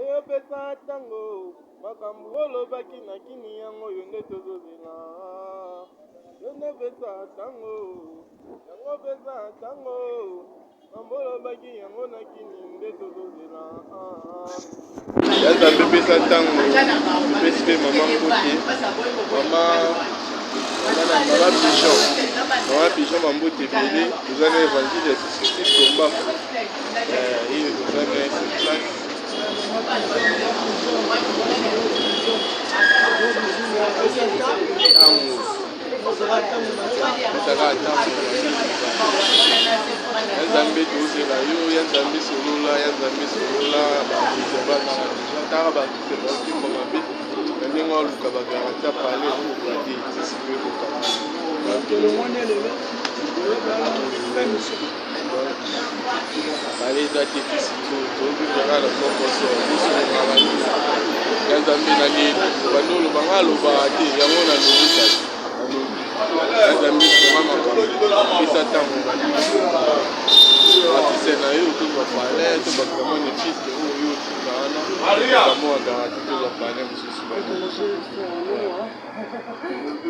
eyopesa tango makambo olobaki na kini yango yo nde tozozela yo nde pesa tango yango pesa tango makambo olobaki yango na kini nde tozozela yaza pepesa tango epesi mpe mama mbote mama pigeon mambote ebele toza na évangile ya biskiti kombafu iyo toza na eseplas ya nzambe tozela yo ya nzambe solola bataka bakimba mabe na ndenge aluka bagaranta pale okokate esiko ekokata pale eza te fisiko tobikaka na mokoso ya nzambe na lelo bando olobanga alobaka te yango nalobi ya nzambe soma makambo epesa ntango batise na yo tozwa pale to bakamone piste oyo tikana bamoa garanti tozwa pale mosusu